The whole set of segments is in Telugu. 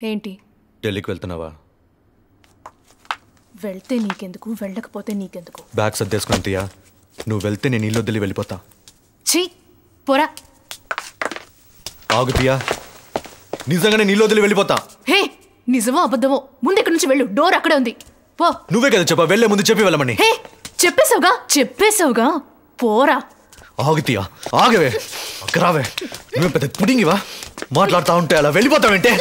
ఏంటి? ఢిల్లీకి వెళ్తున్నావా? వెళ్తే నీకెందుకు, వెళ్ళకపోతే నీకెందుకు? బ్యాగ్ సర్దేసుకుని తీయా. నువ్వు వెళ్తే నేను ఇల్లు వదిలి వెళ్ళిపోతా. ఛీ పోరా. ఆగు తీయా, నిజంగా నేను ఇల్లు వదిలి వెళ్ళిపోతా. హే, నిజమో అబద్ధమో ముందు ఇక్కడి నుంచి వెళ్ళు. డోర్ అక్కడే ఉంది, పో. నువ్వే కదా చెప్పా వెళ్లే ముందు చెప్పి వెళ్ళమని. హే, చెప్పేసావుగా పోరా. ఆగు తీయా, ఆగవే, అక్కరావే. నువ్వు పెద్ద పుడింగివా? మాట్లాడుతూ ఉంటే అలా వెళ్ళిపోతావేంటే?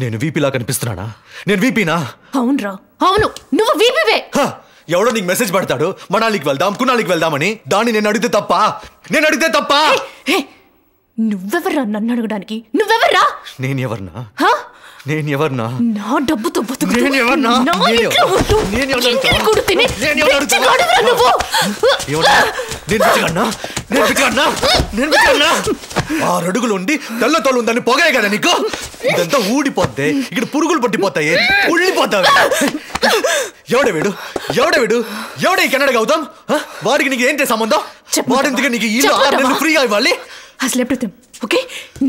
నేను వీపీలా కనిపిస్తున్నానా? నేను వీపీనా? అవునరా, అవును, నువ్వు వీపీవే. ఎవడో నీకు మెసేజ్ పడతాడు, మనాలికి వెళ్దాం, కునాలికి వెళ్దామని. దాన్ని నేను అడిగితే తప్ప? నేను అడిగితే తప్ప? నువ్వెవర్రా నన్ను అడగడానికి? నువ్వెవర్రా? నేను ఎవరినా? నా డబ్బుతో బతుకు. ఆరు అడుగులు ఉండి తెల్ల తోలు ఉందని పొగే కదా నీకు. ఇదంతా ఊడిపోద్ది, ఇక్కడ పురుగులు పట్టిపోతాయి, ఉళ్ళిపోతావు. ఎవడే కెనడా అవుతాం? వాడికి నీకు ఏంటి సంబంధం? వాడిందుకే నీకు ఇల్లు 6 నెలలు ఫ్రీగా ఇవ్వాలి. అసలు ఎప్పుడు ఓకే,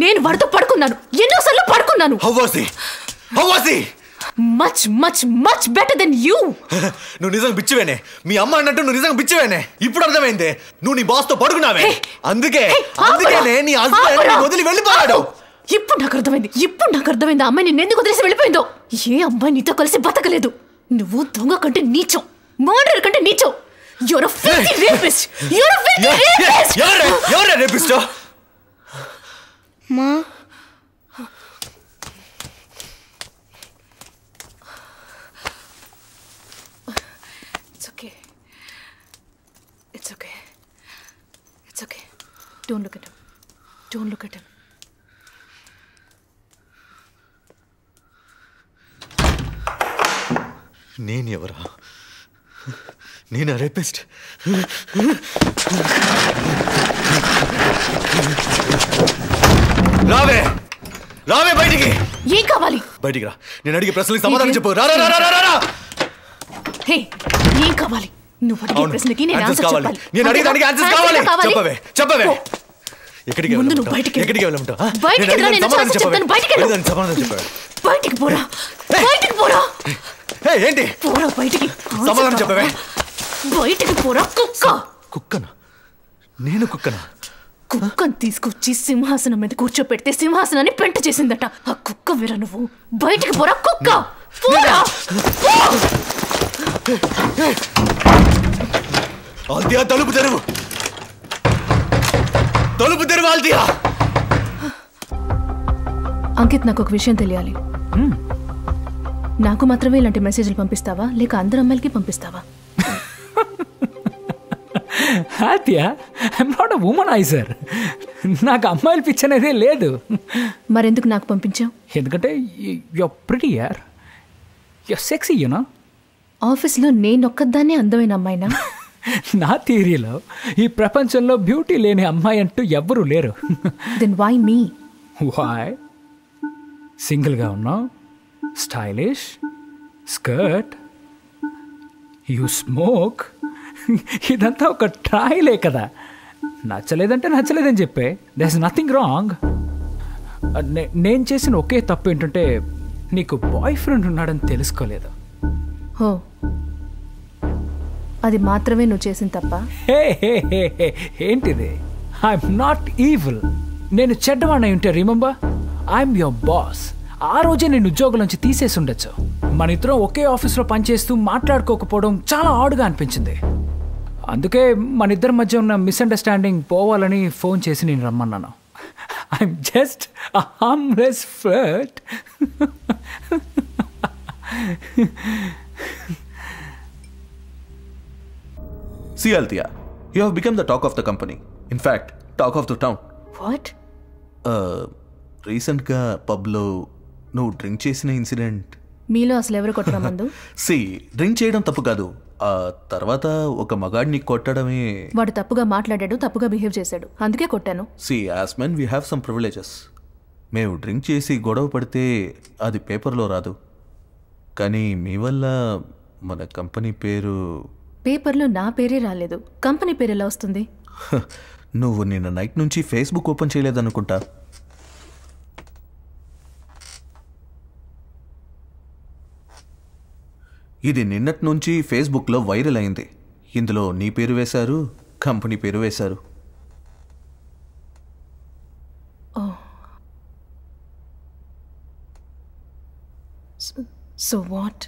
నేను వాడితో పడుకున్నాను, ఎన్నోసార్లు పడుకున్నాను. Much much much better than you. నువ్వు నిజంగా బిచ్చివేనే. మీ అమ్మ అన్నట్టు నువ్వు నిజంగా బిచ్చివేనే. ఇప్పుడు అర్థమైందే, నువ్వు నీ బాస్ తో పడుకున్నావే. అందుకేనే నీ హస్బెండ్ వదిలి వెళ్ళిపోయాడు. ఇప్పుడు నాకు అర్థమైంది ఆ అమ్మాయి నిన్ను ఎందుకు వదిలేసి వెళ్ళిపోయిందో. ఏ అమ్మాయి నీతో కలిసి బతకలేదు. నువ్వు దొంగ కంటే నీచం, మర్డర్ కంటే నీచం. You're a filthy rapist. ఎవరే రేపిస్ట్? మా It's okay. Don't look at him. నేను ఎవరా? నేను రేపిస్ట్? రావే బయటికి. ఏం కావాలి? బయటికి రా. నేను అడిగే ప్రశ్నలకు సమాధానం చెప్పు. రా. హే, ఏం కావాలి? నువ్వు అడిగే ప్రశ్నకి నేను ఆన్సర్ చెప్పాలి. నేను అడిగే దానికి ఆన్సర్ కావాలి. చెప్పవే. ఎక్కడికి ముందు నువ్వు బయటికి వెళ్ళమంటావు? బయటికి పోరా. ఏంటి? పోరా బయటికి. సమాధానం చెప్పవే. బయటికి పోరా. కుక్కనా? నేను కుక్కనా? కుక్కను తీసుకొచ్చి సింహాసనం మీద కూర్చోపెడితే సింహాసనాన్ని పెంట చేసిందట. ఆ కుక్క వేరా నువ్వు. బయటికి పోరా కుక్క. ఆల్తియా, తలుపు తెరువు ఆల్తియా. అంకిత్, నాకు ఒక విషయం తెలియాలి. నాకు మాత్రమే ఇలాంటి మెసేజ్లు పంపిస్తావా, లేక అందరు అమ్మాయిలకి పంపిస్తావా? హ్యాపీయా? I'm not a womanizer. నాకు అమ్మాయిల పిచ్చి అనేదే లేదు. మరెందుకు నాకు పంపించావు? ఎందుకంటే యూర్ ప్రిటీ యార్, యూర్ సెక్సీ, యూనో. ఆఫీస్లో నేనొక్కదాన్నే అందమైన అమ్మాయినా? నా థియరీలో ఈ ప్రపంచంలో బ్యూటీ లేని అమ్మాయి అంటూ ఎవ్వరూ లేరు. Then why me? వై? సింగిల్గా ఉన్నావు, స్టైలిష్, స్కర్ట్, యూ స్మోక్. ఇదంతా ఒక ట్రాయలే కదా. నచ్చలేదంటే నచ్చలేదని చెప్పే. There is nothing wrong. నేను చేసిన ఒకే తప్పు ఏంటంటే నీకు బాయ్ ఫ్రెండ్ ఉన్నాడని తెలుసుకోలేదు. హో, అది మాత్రమే నువ్వు చేసిన తప్ప? ఏంటిది? I'm not evil. నేను చెడ్డవాణ్ణి ఉంటే రిమెంబర్, ఐఎమ్ యువర్ బాస్. ఆ రోజే నేను ఉద్యోగం నుంచి తీసేసి ఉండొచ్చు. మన ఇద్దరం ఒకే ఆఫీస్లో పనిచేస్తూ మాట్లాడుకోకపోవడం చాలా ఆడుగా అనిపించింది. అందుకే మన ఇద్దరి మధ్య ఉన్న మిస్అండర్స్టాండింగ్ పోవాలని ఫోన్ చేసి నేను రమ్మన్నాను. I'm just a harmless flirt. See, Althea, you have become the talk of the company. In fact, talk of the town. What? రీసెంట్గా పబ్లో నువ్వు డ్రింక్ చేసిన ఇన్సిడెంట్. మీలో అసలు ఎవరు కొట్టరా మందు? డ్రింక్ చేయడం తప్పు కాదు, ఆ తర్వాత ఒక మగాడిని కొట్టడమే. వాడు తప్పుగా మాట్లాడాడు, తప్పుగా బిహేవ్ చేశాడు, అందుకే కొట్టాను. As men we have some privileges. మేము డ్రింక్ చేసి గొడవ పడితే అది పేపర్లో రాదు, కానీ మీ వల్ల మన కంపెనీ పేరు. పేపర్లో నా పేరే రాలేదు, కంపెనీ పేరు ఎలా వస్తుంది? నువ్వు నిన్న నైట్ నుంచి ఫేస్బుక్ ఓపెన్ చేయలేదనుకుంటా. ఇది నిన్నటి నుంచి ఫేస్బుక్లో వైరల్ అయింది. ఇందులో నీ పేరు వేశారు, కంపెనీ పేరు వేశారు. So what?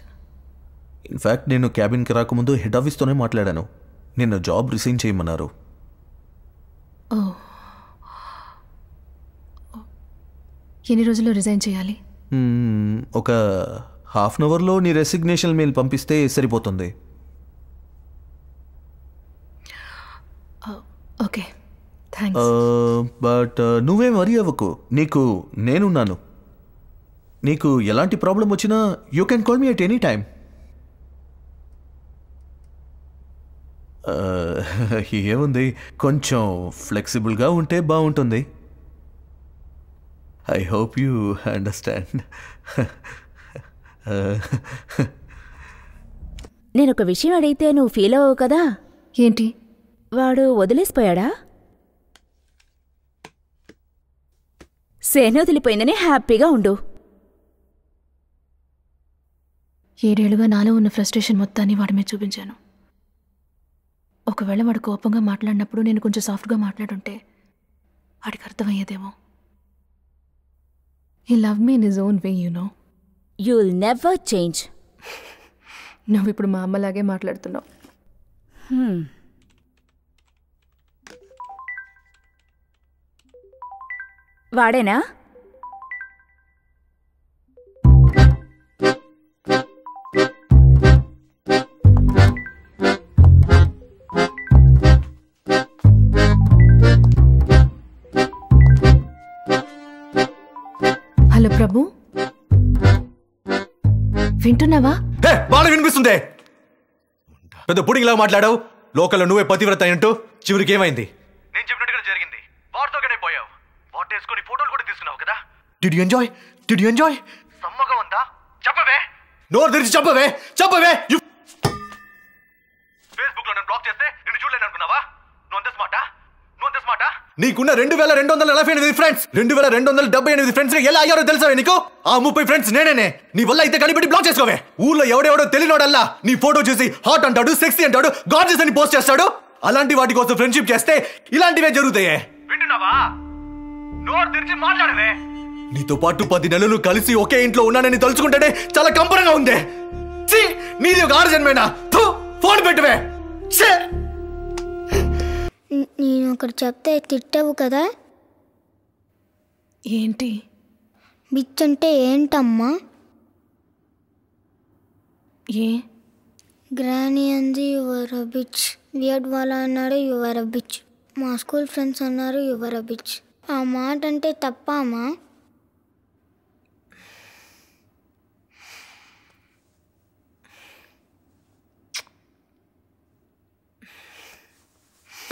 ఇన్ఫ్యాక్ట్ నేను క్యాబిన్కి రాకముందు హెడ్ ఆఫీస్తోనే మాట్లాడాను. నిన్ను జాబ్ రిసైన్ చేయమన్నారు. ఎన్ని రోజుల్లో రిజైన్ చేయాలి? ఒక హాఫ్ అన్ అవర్లో నీ రెసిగ్నేషన్ మెయిల్ పంపిస్తే సరిపోతుంది. Okay, thanks. బట్ నువ్వేం వరీ అవ్వకు, నీకు నేనున్నాను. నీకు ఎలాంటి ప్రాబ్లం వచ్చినా you can call me at any time. ఏముంది, కొంచెం ఫ్లెక్సిబుల్గా ఉంటే బాగుంటుంది. I hope you understand. నేనొక విషయం అడిగితే నువ్వు ఫీల్ అవ్వవు కదా? ఏంటి? వాడు వదిలేసిపోయాడా? సేన వదిలిపోయిందని హ్యాపీగా ఉండు. 7 ఏళ్లుగా నాలో ఉన్న ఫ్రస్ట్రేషన్ మొత్తాన్ని వాడి మీద చూపించాను. ఒకవేళ వాడు కోపంగా మాట్లాడినప్పుడు నేను కొంచెం సాఫ్ట్గా మాట్లాడుంటే వాడికి అర్థమయ్యేదేమో. He love me in his own way, you know. You will never change. నువ్వు ఇప్పుడు మా అమ్మలాగే మాట్లాడుతున్నావు. వాడేనా? హలో ప్రభు, వింటున్నావా? బాగా వినిపిస్తుంది. పెద్ద పుడింగ్ లాగా మాట్లాడావు. లోకల్లో నువ్వే పతివ్రత అయినట్టు. చివరికి ఏమైంది? నేను చెప్పినట్టుగా జరిగింది. వాటితోనే పోయావు. వాట్ వేసుకొని ఫోటోలు కూడా తీసుకున్నావు కదా. Did you enjoy? Did you enjoy? సమ్మగా ఉందా? చెప్పవే. నోరు తెరిచి చెప్పవే. చెప్పవే. ఫేస్బుక్ లో నన్ను బ్లాక్ చేస్తే నిన్ను చూడలేను అనుకున్నావా? నువ్వు అంత స్మార్టా? నీకున్న 2248 ఫ్రెండ్స్, 2278 ఫ్రెండ్స్ ఎలా అయ్యారో తెలుసా నీకు? ఆ 30 ఫ్రెండ్స్ నేనే. నీ వల్ల అయితే కనిపెట్టి బ్లాక్ చేసుకోవే. ఊర్లో ఎవడెవడో తెలియనోడల్లా నీ ఫోటో చూసి హాట్ అంటాడు, సెక్సీ అంటాడు, గార్జియస్ అని పోస్ట్ చేస్తాడు. అలాంటి వాటి కోసం ఫ్రెండ్షిప్ చేస్తే ఇలాంటివే జరుగుతాయే. వింటున్నావా? నోరు తెరిచి మాట్లాడవే. నీతో పాటు 10 నెలలు కలిసి ఒకే ఇంట్లో ఉన్నానని తలుచుకుంటేనే చాలా కంపరంగా ఉంది. నీది ఒక 6 జన్మేనా? ఫోన్ పెట్టవే. నేను ఒకటి చెప్తే తిట్టవు కదా? ఏంటి? బిచ్ అంటే ఏంటమ్మా? ఏ? గ్రానీ అంది యువర్ అ బిచ్, వియర్డ్ వాళ్ళ అన్నాడు యువర్ అ బిచ్, మా స్కూల్ ఫ్రెండ్స్ అన్నారు యువర్ అ బిచ్. ఆ మాట అంటే తప్ప అమ్మా?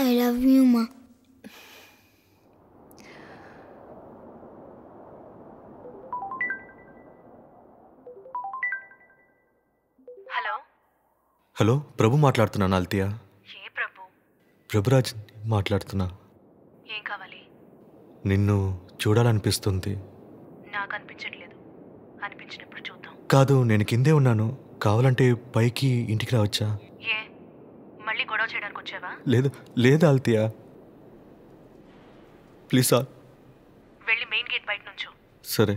ఐ లవ్ యూ మా. హలో, ప్రభు మాట్లాడుతున్నాను. అల్తియా? ఏ ప్రభు? ప్రభురాజ్ మాట్లాడుతున్నా. ఏం కావాలి? నిన్ను చూడాలనిపిస్తుంది. నాకు అనిపించట్లేదు. అనిపించినప్పుడు చూద్దాం. కాదు, నేను కిందే ఉన్నాను. కావాలంటే పైకి ఇంటికి రావచ్చా? ఏ, మళ్ళీ గొడవ చేయడానికి వచ్చావా? లేదు అల్తియా, ప్లీజ్. వెళ్ళి మెయిన్ గేట్ బయట నుంచో. సరే.